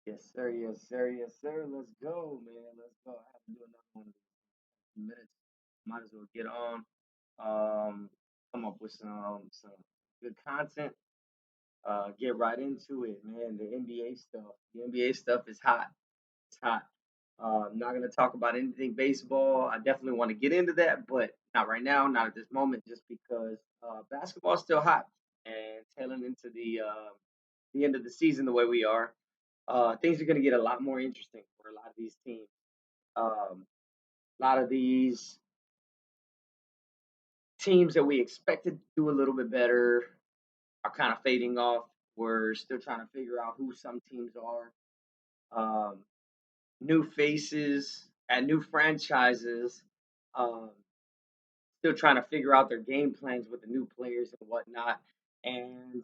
Yes, sir. Yes, sir. Yes, sir. Let's go, man. Let's go. I have to do another one in minutes. Might as well get on. Come up with some good content. Get right into it, man. The NBA stuff. The NBA stuff is hot. It's hot. I'm not gonna talk about anything baseball. I definitely want to get into that, but not right now, not at this moment, just because basketball's still hot and tailing into the end of the season the way we are. Things are going to get a lot more interesting for a lot of these teams. A lot of these teams that we expected to do a little bit better are kind of fading off. We're still trying to figure out who some teams are. Um, New faces at new franchises. Um, Still trying to figure out their game plans with the new players and whatnot. And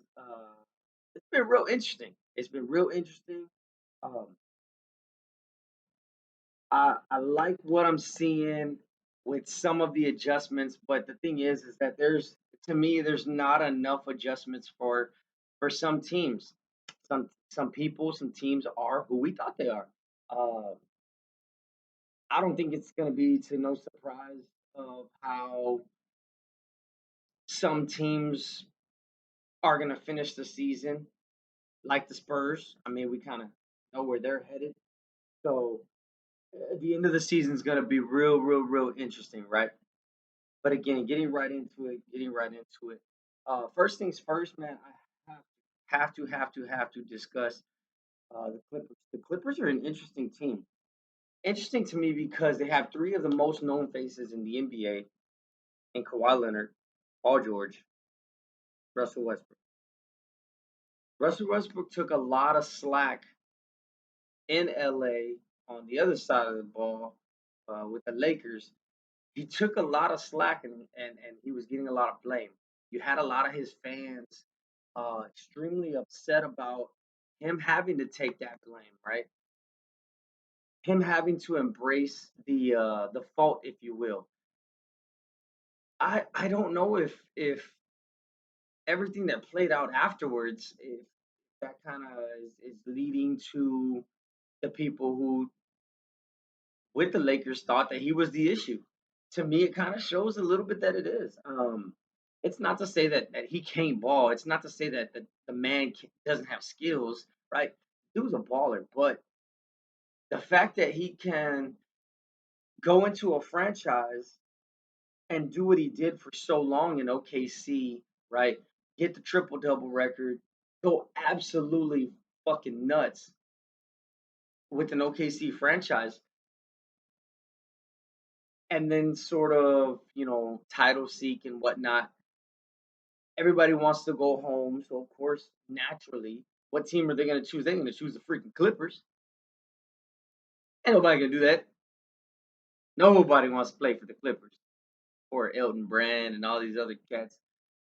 it's been real interesting. It's been real interesting. Um, I like what I'm seeing with some of the adjustments, but the thing is that there's to me there's not enough adjustments for some teams. Some people, some teams are who we thought they are. Uh, I don't think it's going to be to no surprise of how some teams are going to finish the season, like the Spurs. I mean, we kind of know where they're headed. So at the end of the season is going to be real, real, real interesting, right? But again, getting right into it. First things first, man. I have to discuss the Clippers. The Clippers are an interesting team. Interesting to me because they have three of the most known faces in the NBA: in Kawhi Leonard, Paul George, Russell Westbrook. Russell Westbrook took a lot of slack in LA on the other side of the ball with the Lakers. He took a lot of slack and he was getting a lot of blame. You had a lot of his fans extremely upset about him having to take that blame, right? Him having to embrace the fault, if you will. I don't know if everything that played out afterwards, if that kind of is leading to the people who with the Lakers thought that he was the issue. To me, it kind of shows a little bit that it is. It's not to say that he can't ball. It's not to say that the man doesn't have skills, right? Dude's a baller, but the fact that he can go into a franchise and do what he did for so long in OKC, right? Get the triple double record, go absolutely fucking nuts with an OKC franchise, and then sort of, title seek and whatnot. Everybody wants to go home, so of course, naturally, what team are they going to choose? They're going to choose the freaking Clippers. Ain't nobody going to do that. Nobody wants to play for the Clippers or Elton Brand and all these other cats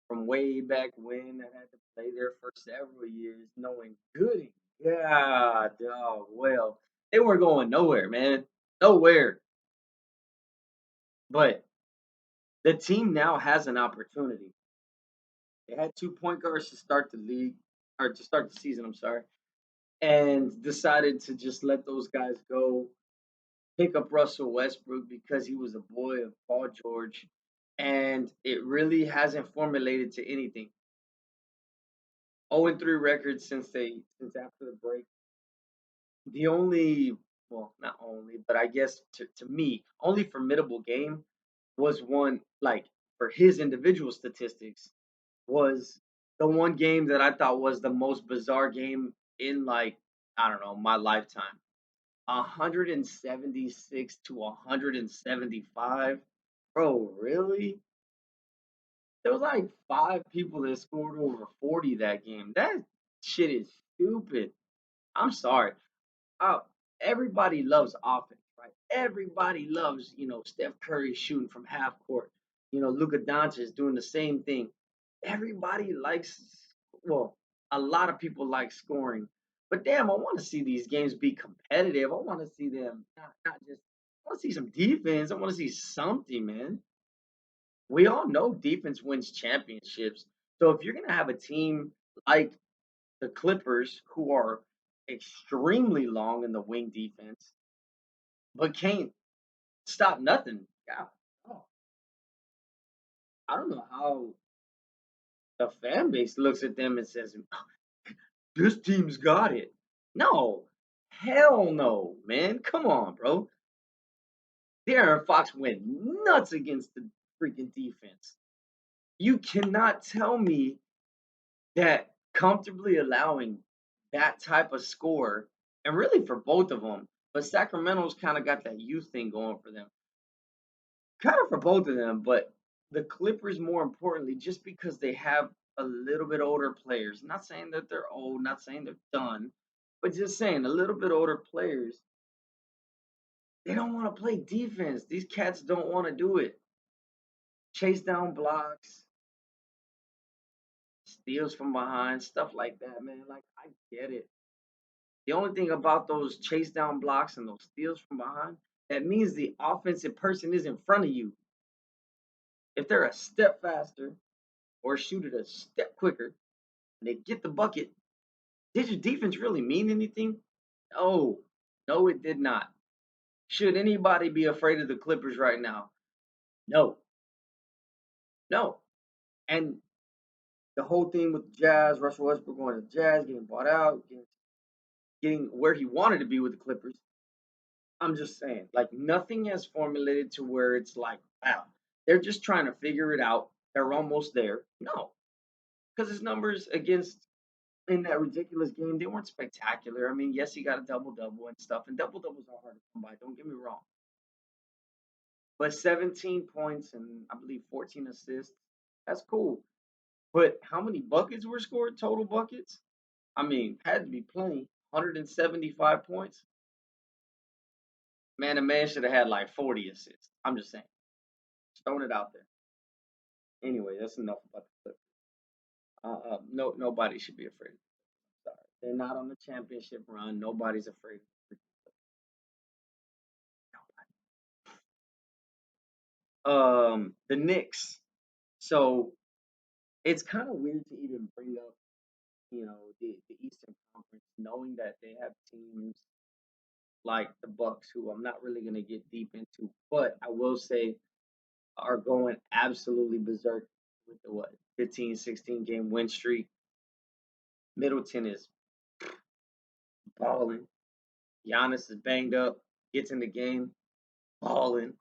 from way back when that had to play there for several years, knowing good and God, oh, well, they weren't going nowhere, man, nowhere. But the team now has an opportunity. They had two point guards to start the league or to start the season. I'm sorry, and decided to just let those guys go. Pick up Russell Westbrook because he was a boy of Paul George, and it really hasn't formulated to anything. 0-3 record since after the break. The only, well, not only, but I guess to me, only formidable game was one like for his individual statistics was the one game that I thought was the most bizarre game in like I don't know my lifetime. 176 to 175. Bro, really? There was like five people that scored over 40 that game. That shit is stupid. I'm sorry. Uh, Everybody loves offense, right? Everybody loves, Steph Curry shooting from half court. Luka Doncic doing the same thing. Everybody likes, well, a lot of people like scoring. But damn, I want to see these games be competitive. I want to see them not just. I want to see some defense. I want to see something, man. We all know defense wins championships. So if you're gonna have a team like the Clippers, who are extremely long in the wing defense, but can't stop nothing. God, oh, I don't know how the fan base looks at them and says, "This team's got it." No, hell no, man. Come on, bro. Darren Fox went nuts against the freaking defense. You cannot tell me that comfortably allowing that type of score, and really for both of them, but Sacramento's kind of got that youth thing going for them. Kind of for both of them, but the Clippers, more importantly, just because they have a little bit older players. Not saying that they're old, not saying they're done, but just saying a little bit older players. They don't want to play defense. These cats don't want to do it. Chase down blocks, steals from behind, stuff like that, man. Like, I get it. The only thing about those chase down blocks and those steals from behind, that means the offensive person is in front of you. If they're a step faster or shoot it a step quicker and they get the bucket, did your defense really mean anything? No, no, it did not. Should anybody be afraid of the Clippers right now? No, no. And the whole thing with the Jazz, Russell Westbrook going to the Jazz, getting bought out, getting where he wanted to be with the Clippers. I'm just saying, like, nothing has formulated to where it's like, wow, they're just trying to figure it out. They're almost there. No, because his numbers against in that ridiculous game, they weren't spectacular. I mean, yes, he got a double double and stuff, and double doubles are hard to come by. Don't get me wrong, but 17 points and I believe 14 assists, that's cool. But how many buckets were scored? Total buckets? I mean, had to be plenty. 175 points. Man, the man should have had like 40 assists. I'm just saying, just throwing it out there. Anyway, that's enough about the Clippers. No, nobody should be afraid. Sorry, they're not on the championship run. Nobody's afraid. The Knicks. So it's kind of weird to even bring up, the Eastern Conference, knowing that they have teams like the Bucks, who I'm not really gonna get deep into, but I will say are going absolutely berserk with the what 15, 16 game win streak. Middleton is balling. Giannis is banged up, gets in the game, balling.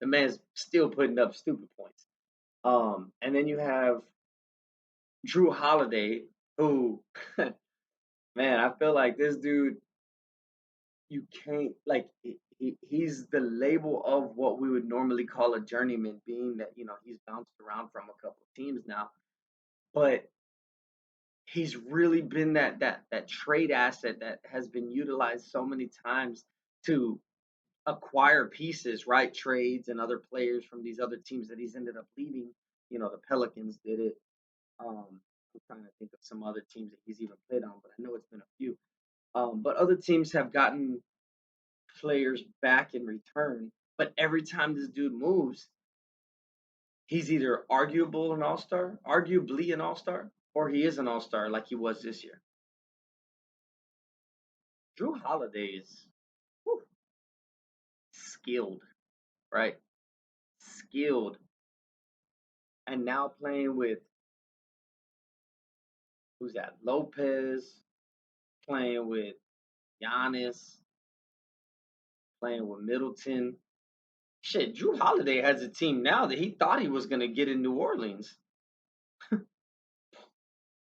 The man's still putting up stupid points. And then you have Drew Holiday, who, man, I feel like this dude, you can't like he's the label of what we would normally call a journeyman, being that he's bounced around from a couple of teams now, but he's really been that trade asset that has been utilized so many times to acquire pieces, right? Trades and other players from these other teams that he's ended up leaving. The Pelicans did it. I'm trying to think of some other teams that he's even played on, but I know it's been a few. But other teams have gotten players back in return. But every time this dude moves, he's either arguably an all star, or he is an all star like he was this year. Drew Holiday is whew, skilled, right? Skilled, and now playing with who's that? Lopez, playing with Giannis, playing with Middleton. Shit, Drew Holiday has a team now that he thought he was gonna get in New Orleans.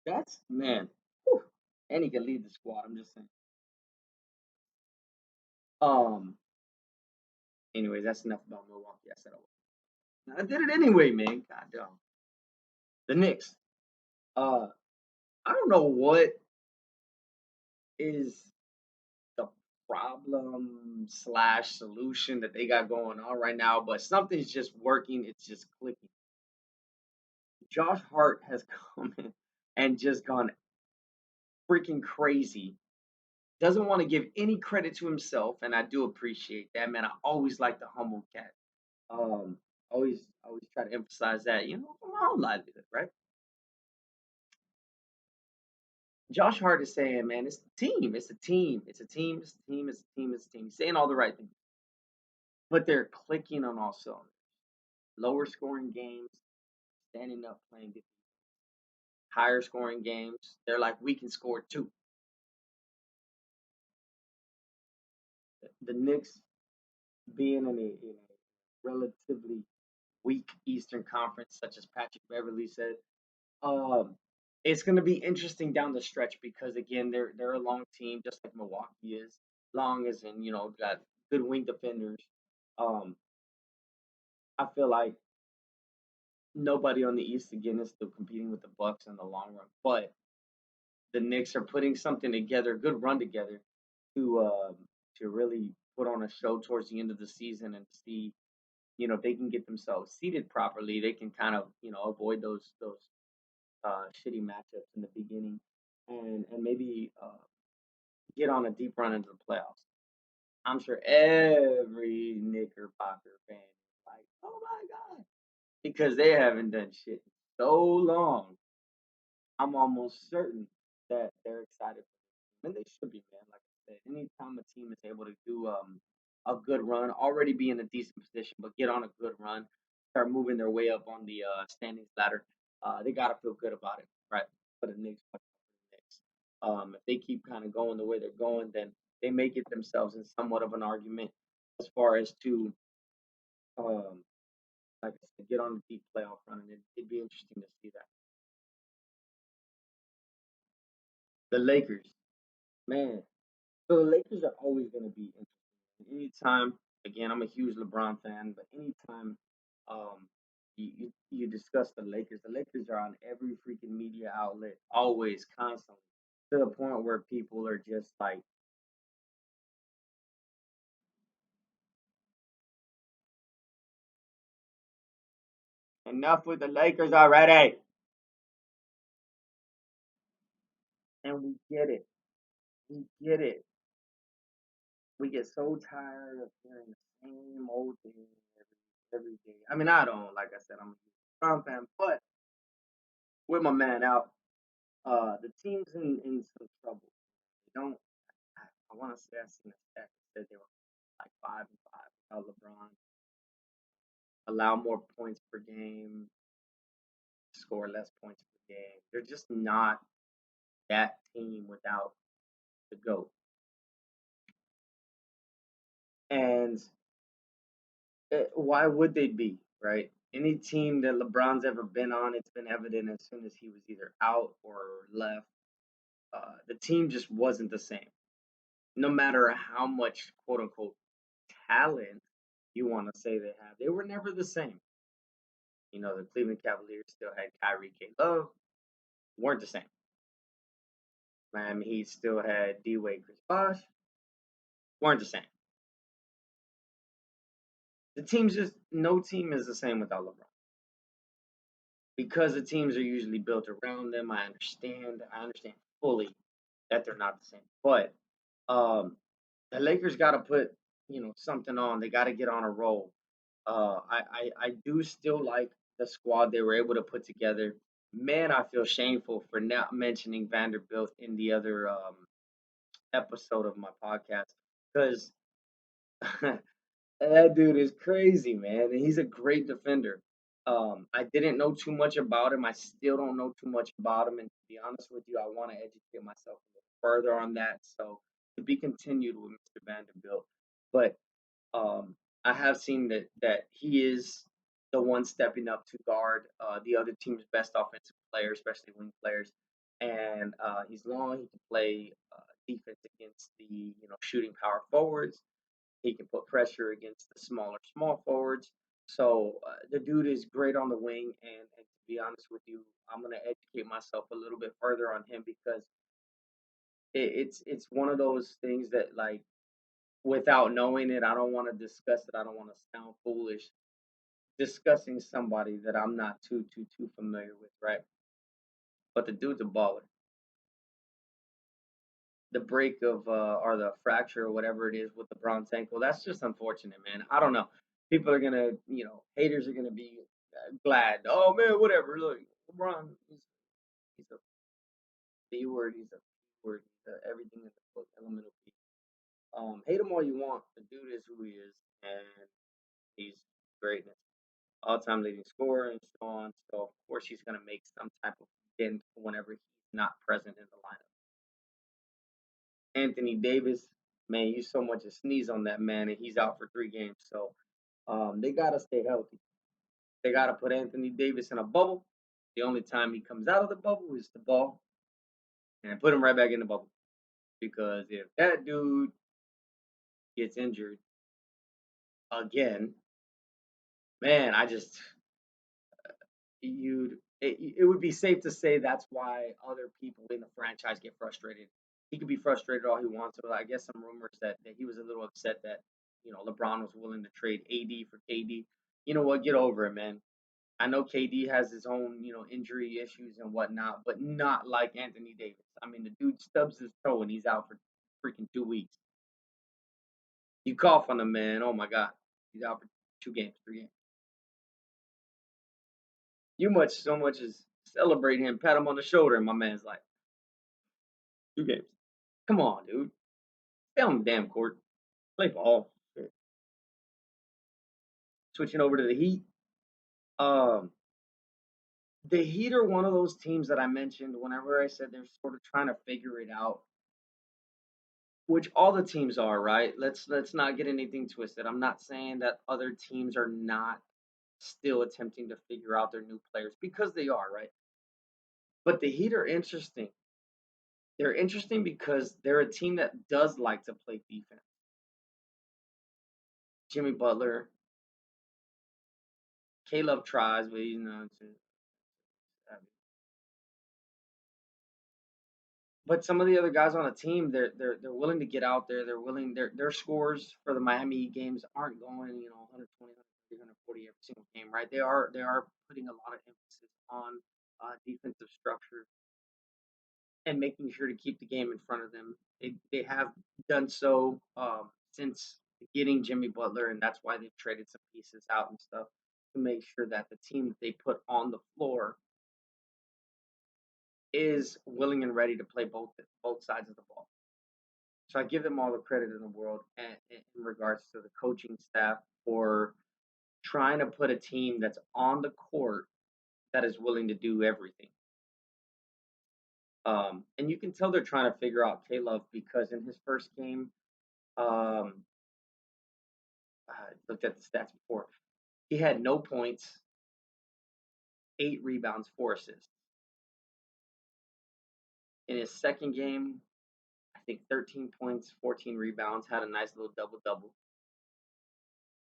That's man. Whew. And he can lead the squad. I'm just saying. Um. Anyways, that's enough about Milwaukee. I said I did it anyway, man. God damn. The Knicks. Uh, I don't know what is the problem slash solution that they got going on right now, but something's just working. It's just clicking. Josh Hart has come in and just gone freaking crazy. Doesn't want to give any credit to himself, and I do appreciate that, man. I always like the humble cat. Um, always try to emphasize that, for my own livelihood, right? Josh Hart is saying, man, it's a team, it's a team, it's a team, it's a team, it's a team, it's a team. He's saying all the right things, but they're clicking on all cylinders. Lower scoring games, standing up, playing good. Higher scoring games, they're like, we can score two. The Knicks being in a relatively weak Eastern Conference, such as Patrick Beverly said, um, it's going to be interesting down the stretch because again, they're a long team, just like Milwaukee is. Long as in got good wing defenders. Um, I feel like nobody on the East again is still competing with the Bucks in the long run, but the Knicks are putting something together, good run together to really put on a show towards the end of the season and see if they can get themselves seated properly, they can kind of avoid those shitty matchups in the beginning and maybe get on a deep run into the playoffs. I'm sure every Knickerbocker fan is like, oh my god, because they haven't done shit in so long. I'm almost certain that they're excited for them. And they should be, man. Like I said, anytime a team is able to do a good run, already be in a decent position, but get on a good run, start moving their way up on the standings ladder, they gotta feel good about it, right? For the Knicks, for the Knicks. If they keep kind of going the way they're going, then they may get themselves in somewhat of an argument as far as to, um, like I said, get on a deep playoff run, and it'd be interesting to see that. The Lakers, man. So the Lakers are always going to be interesting. Anytime, again, I'm a huge LeBron fan, but anytime you discuss the Lakers are on every freaking media outlet, always, constantly, to the point where people are just like, enough with the Lakers already. And we get it. We get it. We get so tired of hearing the same old thing every day. I mean, I don't, like I said, I'm a huge LeBron fan, but with my man out, the team's in some trouble. They don't. I want to say I seen a stat that said they were like 5-5 without LeBron. Allow more points per game, score less points per game. They're just not that team without the goat. And why would they be right? Any team that LeBron's ever been on, it's been evident as soon as he was either out or left. The team just wasn't the same. No matter how much quote unquote talent you want to say they have, they were never the same. The Cleveland Cavaliers still had Kyrie K. Love, weren't the same. Miami Heat still had D Wade, Chris Bosh, weren't the same. The teams just no team is the same without LeBron because the teams are usually built around them. I understand fully that they're not the same, but um, the Lakers got to put something on. They got to get on a roll. I do still like the squad they were able to put together. Man, I feel shameful for not mentioning Vanderbilt in the other episode of my podcast because that dude is crazy, man, and he's a great defender. I didn't know too much about him. I still don't know too much about him, and to be honest with you, I want to educate myself a little further on that. So to be continued with Mr. Vanderbilt, but I have seen that he is the one stepping up to guard the other team's best offensive player, especially wing players. And he's long. He can play defense against the shooting power forwards. He can put pressure against the smaller small forwards. So the dude is great on the wing. And to be honest with you, I'm gonna educate myself a little bit further on him because it's one of those things that like without knowing it, I don't want to discuss it. I don't want to sound foolish discussing somebody that I'm not too familiar with, right? But the dude's a baller. The break of or the fracture or whatever it is with the bronze ankle, that's just unfortunate, man. I don't know. People are gonna, haters are gonna be glad. Oh man, whatever. Look, LeBron, he's B word. He's a P word. He's everything in the book. Elemental P. Hate him all you want. The dude is who he is, and he's greatness. All-time leading scorer and so on. So of course he's gonna make some type of dent whenever he's not present in the lineup. Anthony Davis, man, you so much as sneeze on that man, and he's out for 3 games. So they gotta stay healthy. They gotta put Anthony Davis in a bubble. The only time he comes out of the bubble is the ball, and put him right back in the bubble. Because if that dude gets injured again, man, I just you'd it would be safe to say that's why other people in the franchise get frustrated. He could be frustrated all he wants, but I guess some rumors that he was a little upset that LeBron was willing to trade AD for KD. You know what? Get over it, man. I know KD has his own injury issues and whatnot, but not like Anthony Davis. I mean, the dude stubs his toe and he's out for freaking 2 weeks. You cough on the man, oh my god, he's out for 2 games, 3 games. You so much as celebrate him, pat him on the shoulder, and my man's like, 2 games. Come on, dude. Stay on the damn court. Play ball. Shit. Switching over to the Heat. Um, the Heat are one of those teams that I mentioned whenever I said they're sort of trying to figure it out, which all the teams are, right? Let's not get anything twisted. I'm not saying that other teams are not still attempting to figure out their new players because they are, right? But the Heat are interesting. They're interesting because they're a team that does like to play defense. Jimmy Butler, Caleb tries, but but some of the other guys on the team, they're willing to get out there. They're willing. Their scores for the Miami Heat games aren't going 120, 140 every single game, right? They are putting a lot of emphasis on defensive structure and making sure to keep the game in front of them. They have done so since getting Jimmy Butler, and that's why they've traded some pieces out and stuff to make sure that the team that they put on the floor is willing and ready to play both sides of the ball. So I give them all the credit in the world in regards to the coaching staff for trying to put a team that's on the court that is willing to do everything. And you can tell they're trying to figure out Caleb because in his first game, um, I looked at the stats before. He had no points, 8 rebounds, 4 assists. In his second game, I think 13 points, 14 rebounds, had a nice little double double.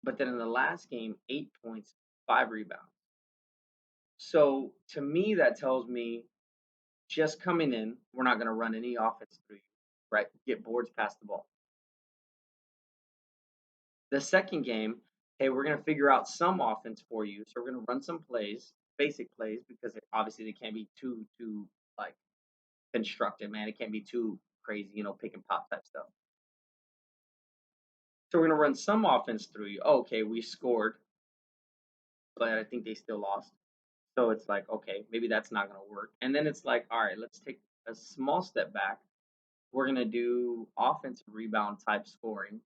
But then in the last game, 8 points, 5 rebounds. So to me, that tells me just coming in, we're not going to run any offense through you, right? Get boards past the ball. The second game, hey, we're going to figure out some offense for you. So we're going to run some plays, basic plays, because obviously they can't be too like constructed, man. It can't be too crazy, pick and pop type stuff. So we're going to run some offense through you. Oh, okay, we scored, but I think they still lost. So it's like, okay, maybe that's not going to work. And then it's like, all right, let's take a small step back. We're going to do offensive rebound type scoring,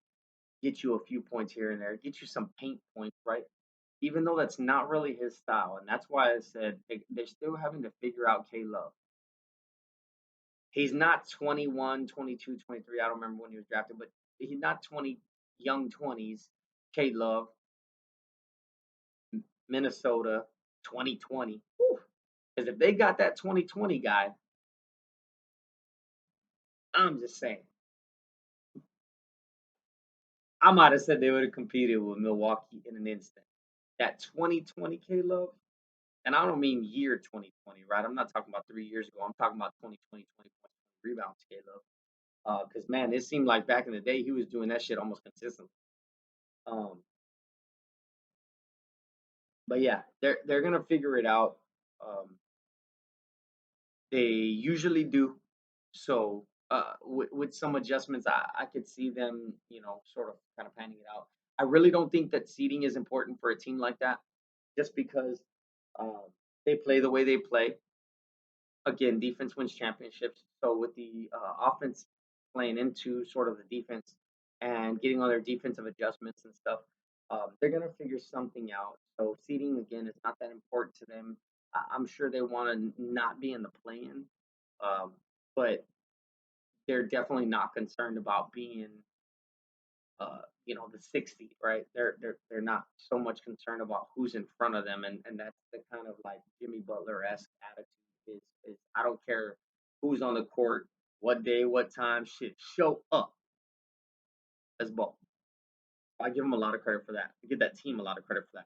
get you a few points here and there, get you some paint points, right? Even though that's not really his style. And that's why I said they're still having to figure out K Love. He's not 21, 22, 23. I don't remember when he was drafted, but he's not 20, young 20s. K Love, Minnesota, 2020. Because if they got that 2020 guy, I'm just saying. I might have said they would have competed with Milwaukee in an instant. That 2020 K Love, and I don't mean year 2020, right? I'm not talking about 3 years ago. I'm talking about 2020, 20 points, rebounds K Love. Because man, it seemed like back in the day he was doing that shit almost consistently. Um, but yeah, they're gonna figure it out. Um, they usually do. So with some adjustments, I could see them, sort of kind of panning it out. I really don't think that seeding is important for a team like that, just because um, they play the way they play. again, defense wins championships. So with the offense playing into sort of the defense and getting all their defensive adjustments and stuff, they're gonna figure something out. So seeding again is not that important to them. I'm sure they want to not be in the play-in, um, but they're definitely not concerned about being the 60, right? They're not so much concerned about who's in front of them, and that's the kind of like Jimmy Butler esque attitude is I don't care who's on the court, what day, what time, shit, show up as ball. I give him a lot of credit for that. I give that team a lot of credit for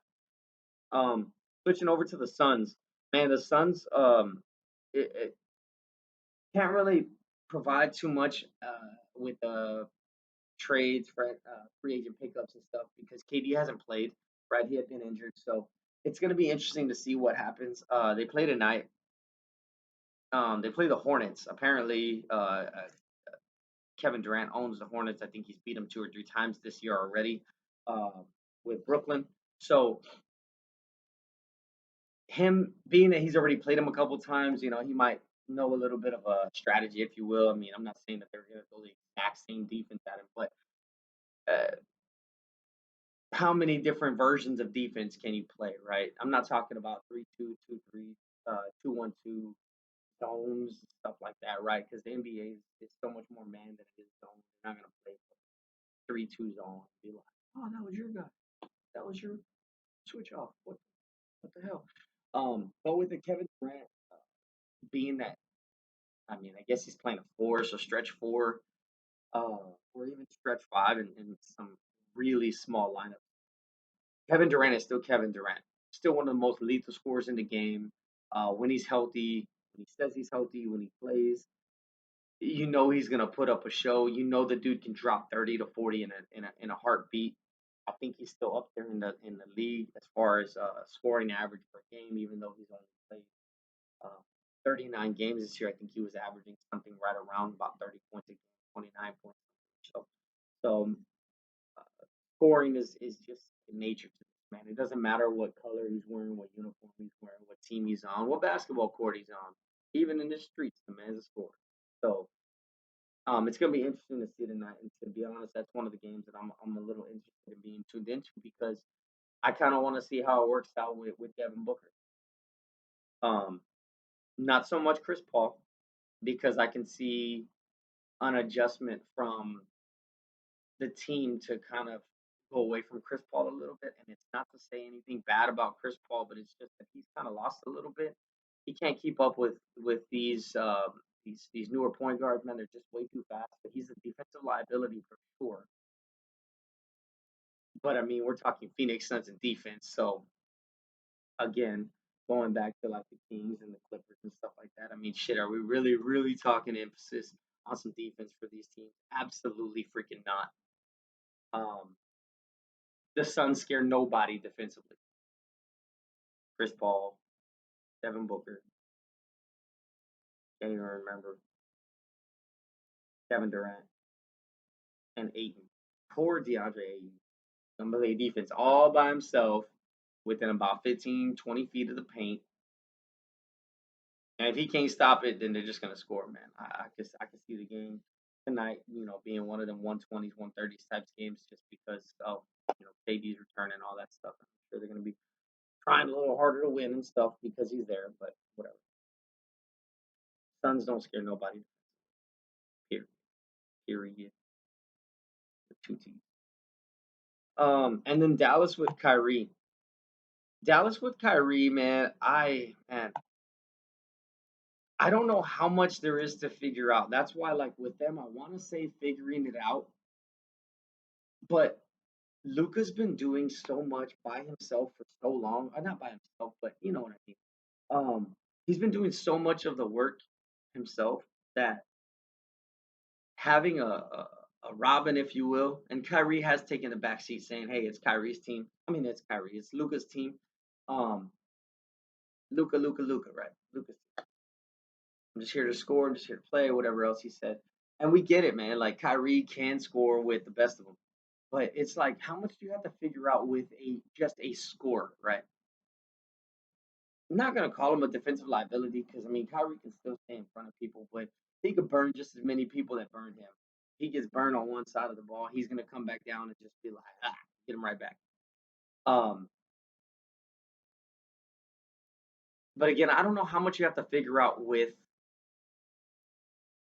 that. Switching over to the Suns, man, the Suns it can't really provide too much with trades for free agent pickups and stuff because KD hasn't played, right? He had been injured, so it's going to be interesting to see what happens. They play tonight. They play the Hornets. Apparently, Kevin Durant owns the Hornets. I think he's beat them 2 or 3 times this year already uh, with Brooklyn. So him being that he's already played them a couple times, he might know a little bit of a strategy, if you will. I mean, I'm not saying that they're going to go the exact same defense at him, but uh, how many different versions of defense can you play, right? I'm not talking about 3-2, 2-3, 2-1-2 zones, stuff like that, right? Because the NBA is so much more man than it is zone. They're not gonna play 3-2 zone and be like, oh, that was your guy, that was your switch off. What the hell? But with the Kevin Durant being that, I mean, I guess he's playing a four, so stretch four, or even stretch five in some really small lineups. Kevin Durant is still Kevin Durant. Still one of the most lethal scorers in the game. When he's healthy, when he says he's healthy, when he plays, he's gonna put up a show. The dude can drop 30 to 40 in a heartbeat. I think he's still up there in the league as far as scoring average per game, even though he's only played uh, 39 games this year. I think he was averaging something right around about 30 points a game, 29 points. So scoring is just nature to this man. It doesn't matter what color he's wearing, what uniform he's wearing, what team he's on, what basketball court he's on. Even in the streets, the man's a scorer. So it's gonna be interesting to see tonight. And to be honest, that's one of the games that I'm a little interested in being tuned into because I kind of want to see how it works out with Devin Booker. Um, Not so much Chris Paul because I can see an adjustment from the team to kind of go away from Chris Paul a little bit. And it's not to say anything bad about Chris Paul, but it's just that he's kind of lost a little bit. He can't keep up with these newer point guards, man. They're just way too fast. But he's a defensive liability for sure. But I mean, we're talking Phoenix Suns and defense, so again, going back to like the Kings and the Clippers and stuff like that. I mean, shit, are we really, really talking emphasis on some defense for these teams? Absolutely freaking not. Um, the Suns scare nobody defensively. Chris Paul, Devin Booker, can't even remember, Kevin Durant, and Ayton. Poor DeAndre Ayton. Gonna play defense all by himself within about 15, 20 feet of the paint. And if he can't stop it, then they're just gonna score, man. I can see the game tonight, being one of them 120s, 130s types games just because of KD's return and all that stuff. I'm sure they're gonna be trying a little harder to win and stuff because he's there, but whatever. Suns don't scare nobody. Period. Period. The two teams. And then Dallas with Kyrie. Dallas with Kyrie, I don't know how much there is to figure out. That's why, like with them, I want to say figuring it out, but Luca's been doing so much by himself for so long. Not by himself, but you know what I mean. He's been doing so much of the work himself that having a Robin, if you will, and Kyrie has taken the back seat saying, "Hey, it's Kyrie's team." I mean, it's Kyrie, it's Luca's team. Um, Luca, right? Luca's team. I'm just here to score. I'm just here to play. Whatever else he said, and we get it, man. Like Kyrie can score with the best of them, but it's like, how much do you have to figure out with a just a score, right? I'm not gonna call him a defensive liability because I mean Kyrie can still stay in front of people, but he could burn just as many people that burned him. He gets burned on one side of the ball, he's gonna come back down and just be like, get him right back. Um, but again, I don't know how much you have to figure out with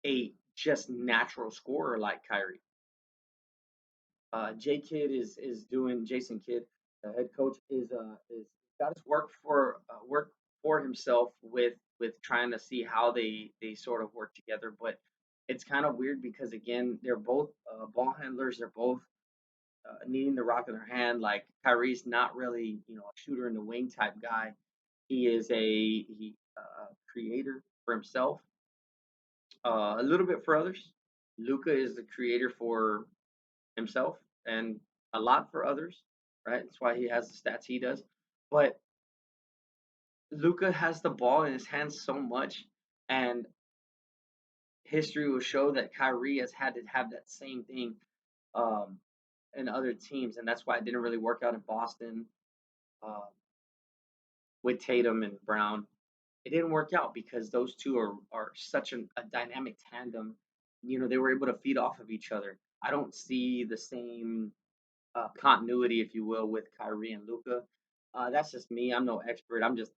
a just natural scorer like Kyrie. J Kidd is doing Jason Kidd, the head coach, is got his work for himself with trying to see how they sort of work together. But it's kind of weird because again, they're both ball handlers. They're both needing the rock in their hand. Like Kyrie's not really a shooter in the wing type guy. He is creator for himself, a little bit for others. Luca is the creator for himself and a lot for others, right? That's why he has the stats he does. But Luca has the ball in his hands so much, and history will show that Kyrie has had to have that same thing um, in other teams, and that's why it didn't really work out in Boston uh, with Tatum and Brown. It didn't work out because those two are such a dynamic tandem. They were able to feed off of each other. I don't see the same continuity, if you will, with Kyrie and Luca. That's just me. I'm no expert. I'm just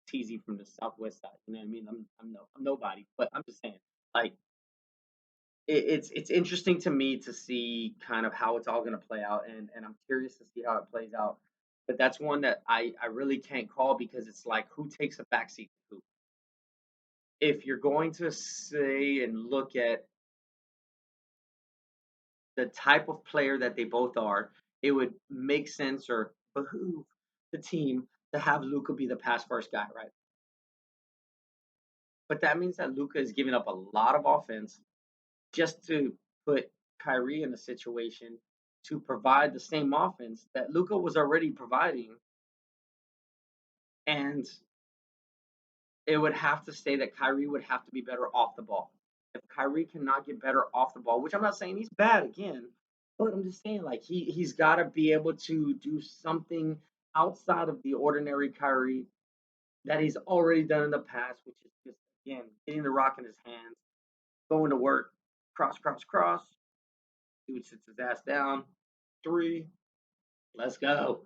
teasing from the Southwest side. You know what I mean? I'm nobody, but I'm just saying, like, it's interesting to me to see kind of how it's all going to play out, and I'm curious to see how it plays out. But that's one that I really can't call because it's like who takes a backseat to who. If you're going to say and look at the type of player that they both are, it would make sense or behoove the team to have Luca be the pass first guy, right? But that means that Luca is giving up a lot of offense just to put Kyrie in a situation to provide the same offense that Luca was already providing. And it would have to say that Kyrie would have to be better off the ball. If Kyrie cannot get better off the ball, which I'm not saying he's bad again, but I'm just saying like he's got to be able to do something outside of the ordinary Kyrie that he's already done in the past, which is just again getting the rock in his hands, going to work, cross, cross, cross. Dude sits his ass down, three, let's go.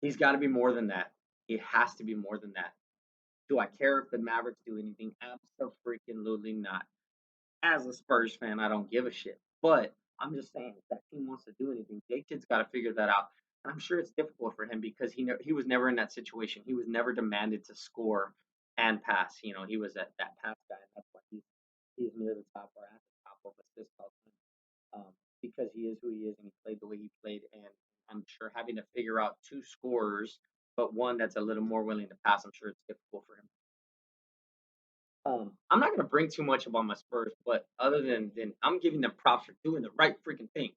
He's got to be more than that. He has to be more than that. Do I care if the Mavericks do anything? Absolutely not. As a Spurs fan, I don't give a shit. But I'm just saying, if that team wants to do anything, Jake Kidd's got to figure that out. And I'm sure it's difficult for him because he was never in that situation. He was never demanded to score and pass. He was that pass guy. And that's why he's near the top or at the top of assist all time. Because he is who he is and he played the way he played. And I'm sure having to figure out two scorers, but one that's a little more willing to pass, I'm sure it's difficult for him. I'm not gonna bring too much about my Spurs, but other than I'm giving them props for doing the right freaking thing.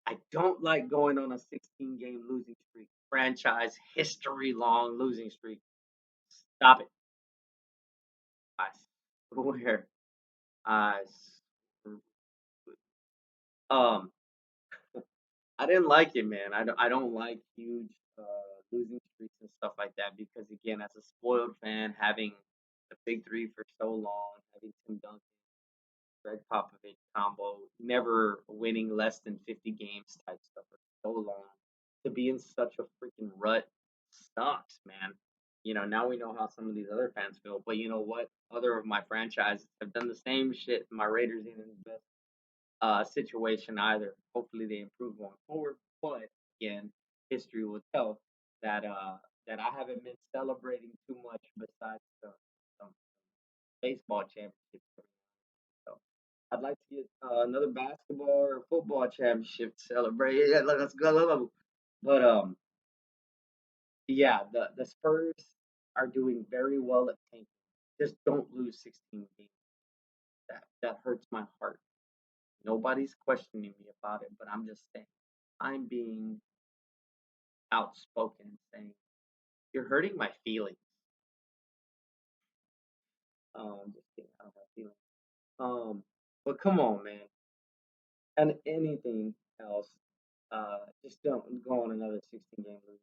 I don't like going on a 16 game losing streak, franchise history long losing streak. Stop it. I swear. I swear. Um, I didn't like it, man. I don't like huge losing streaks and stuff like that because again, as a spoiled fan, having the big three for so long, having Tim Duncan, Greg Popovich combo, never winning less than 50 games type stuff for so long. To be in such a freaking rut sucks, man. Now we know how some of these other fans feel, but you know what? Other of my franchises have done the same shit. My Raiders ain't in the best situation either. Hopefully they improve going forward. But again, history will tell that that I haven't been celebrating too much besides some baseball championships. So I'd like to get another basketball or football championship to celebrate. Yeah, let's go. But yeah, the Spurs are doing very well at tanking. Just don't lose 16 games. That hurts my heart. Nobody's questioning me about it, but I'm just saying I'm being outspoken and saying you're hurting my feelings. Just kidding, I don't have feelings. But come on, man. And anything else, just don't go on another 16 game losing.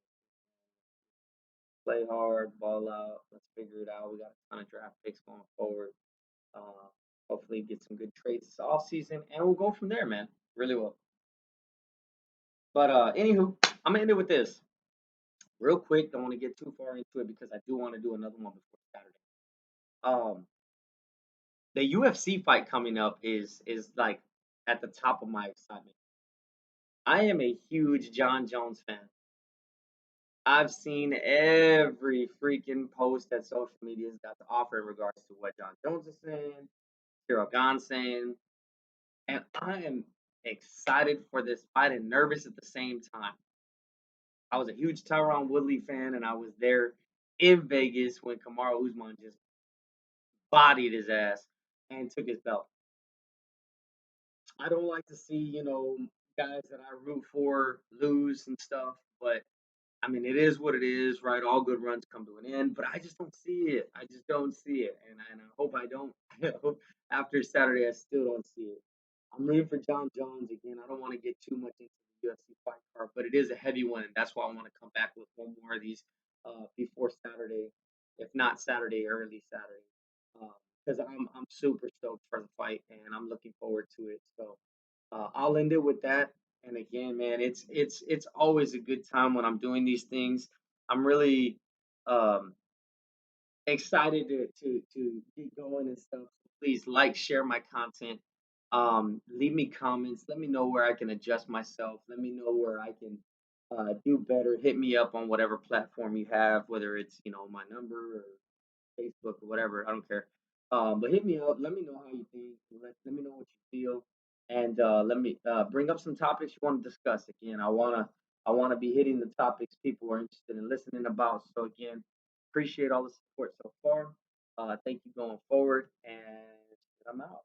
play hard, ball out. Let's figure it out. We got a ton of draft picks going forward. Uh, Hopefully, get some good trades this off season, and we'll go from there, man. Really will. But anywho, I'm gonna end it with this real quick. Don't want to get too far into it because I do want to do another one before Saturday. Um, the UFC fight coming up is like at the top of my excitement. I am a huge John Jones fan. I've seen every freaking post that social media's got to offer in regards to what John Jones is saying, Cyril Gahn saying, and I am excited for this fight and nervous at the same time. I was a huge Tyron Woodley fan, and I was there in Vegas when Kamaru Usman just bodied his ass and took his belt. I don't like to see, guys that I root for lose and stuff, but I mean, it is what it is, right? All good runs come to an end, but I just don't see it. I just don't see it, and I hope I don't. I hope after Saturday, I still don't see it. I'm rooting for John Jones again. I don't want to get too much into the UFC fight card, but it is a heavy one, and that's why I want to come back with one more of these before Saturday, if not Saturday, early Saturday, because I'm super stoked for the fight, and I'm looking forward to it. So I'll end it with that. And again, man, it's always a good time when I'm doing these things. I'm really um, excited to get going and stuff. So please like, share my content. Leave me comments. Let me know where I can adjust myself. Let me know where I can do better. Hit me up on whatever platform you have, whether it's my number or Facebook or whatever. I don't care. But hit me up. Let me know how you think. Let me know what you feel, and let me bring up some topics you want to discuss. Again, I wanna be hitting the topics people are interested in listening about. So again, appreciate all the support so far. Thank you going forward, and I'm out.